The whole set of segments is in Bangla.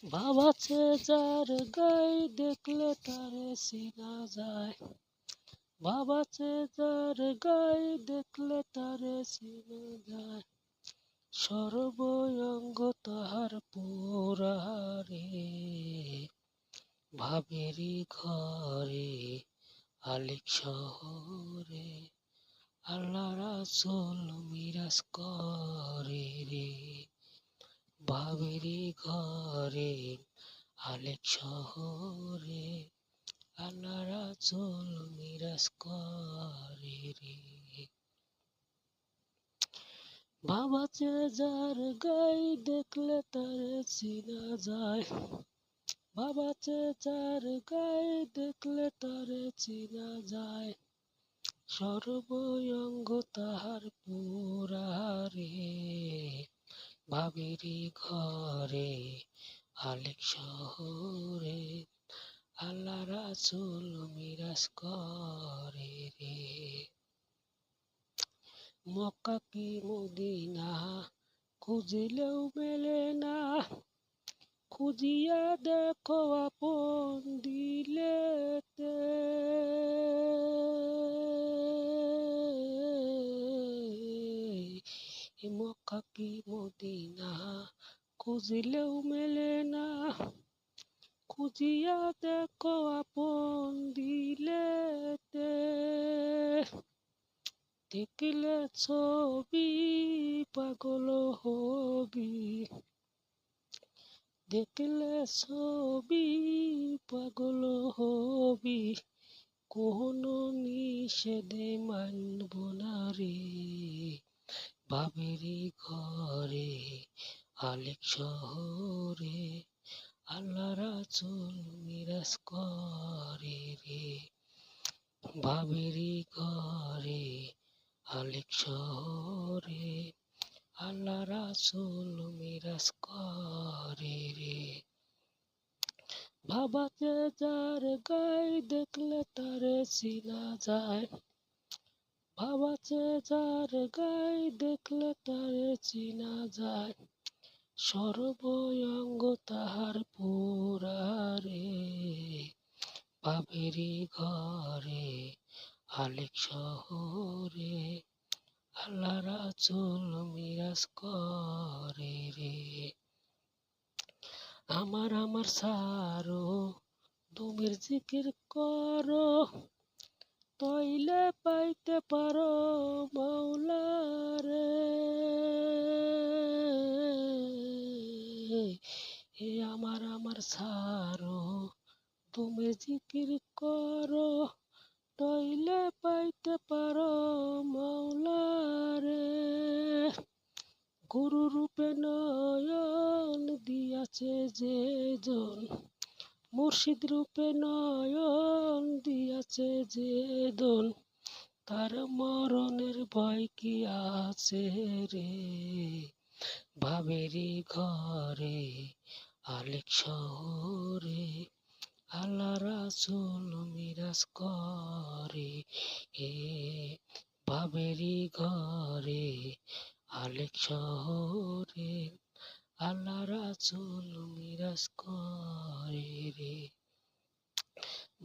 ভাব আছে যার গায়ে দেখলে তারে চিনা যায়। ভাব আছে যার গায়ে দেখলে তারে চিনা যায়। সর্বঙ্গ তাহার পুরারে, ভাবেরি ঘরে আলিক শহরে, আল্লাহ রাসূল মিরাজ করে রে। ভাবেরি ঘরে আলেক শহরে, আল্লাহ রাসূল মিরাজ করে রে। ভাব আছে যার গায়ে দেখলে তারে চিনা যায়। ভাব আছে যার গায়ে দেখলে তারে চিনা যায়। সর্বঙ্গ তাহার পুরারে, ভাবেরি ঘরে আলেক শহরে, আল্লাহ রাসূল মিরাজ করে রে। মক্কা কি মদিনা খুঁজিলেও মেলে না, খুঁজিয়া দেখো আপন দিলেতে। মক্কা কি মদিনা খুঁজিলেও মেলে না, খুঁজিয়া দেখো আপন দিলেতে। দেখিলে ছবি পাগল হবি, দেখিলে ছবি পাগল হবি, কোনো নিষেধে মানব না রে। ভাবেরি ঘরে আলেক শহরে, আল্লাহ রাসূল মিরাজ করে রে। ভাবেরি ঘরে আলেক শহরে, আল্লাহ রাসূল মিরাজ করে রে। ভাব আছে যার গায়ে দেখলে তারে চিনা যায়। ভাব আছে যার গায়ে দেখলে তারে চিনা যায়। সর্বঙ্গ তাহার পুরারে, ভাবেরি ঘরে আলেক শহরে, আল্লাহ রাসূল মিরাজ করে রে। আমার সারো তুমির জিকির করো, তইলে পাইতে পারো মাওলারে। হে আমার সারো তুমি জিকির করো, তইলে পাইতে পারো মাওলারে। গুরু রূপে নয়ন দিয়াছে যে জন, মুর্শিদ রূপে নয়ন দিয়াছে যে জন, তার মরণের ভয় কি আছে রে। ভাবেরি ঘরে আলেক শহরে, আল্লাহ রাসূল মিরাজ করে হে। ভাবেরি ঘরে আলেক শহরে, আল্লাহ রাসূল মিরাজ করে রে।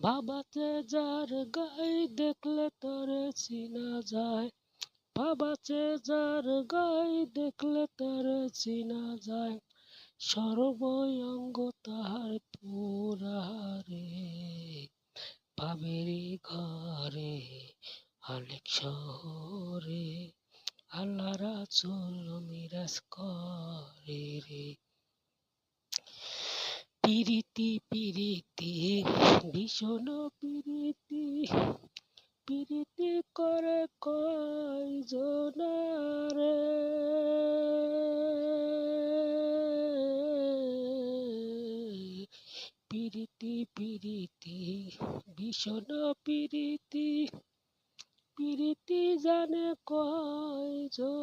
ভাব আছে যার গায়ে দেখলে তারে চিনা যায়। ভাব আছে যার গায়ে দেখলে তারে চিনা যায়। সর্বঙ্গ তাহার পুরারে, ভাবেরি ঘরে আলেক শহরে, আল্লাহ রাসূল মিরাজ করে রে। পিরিতি পিরিতি ভীষণ পিরিতি, পিরিতি করে কয়জনারে। পিরিতি পিরিতি ভীষণ পিরিতি, পিরিতি জানে কয়জনারে।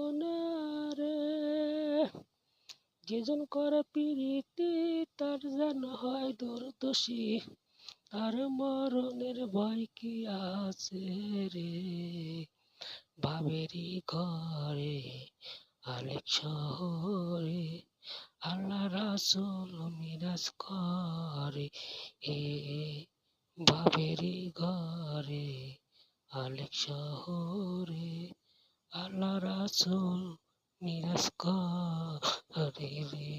যেজন করে পিরিতি তার যেন হয় দুর্দশী, তার মরণের ভয় কি আছে রে। ভাবেরি ঘরে আলেক শহরে, আল্লাহ রাসূল মিরাজ করে এ বাবেরি ঘরে আলেক শহরে আল্লাহ রাসূল মিরাজ করে রে।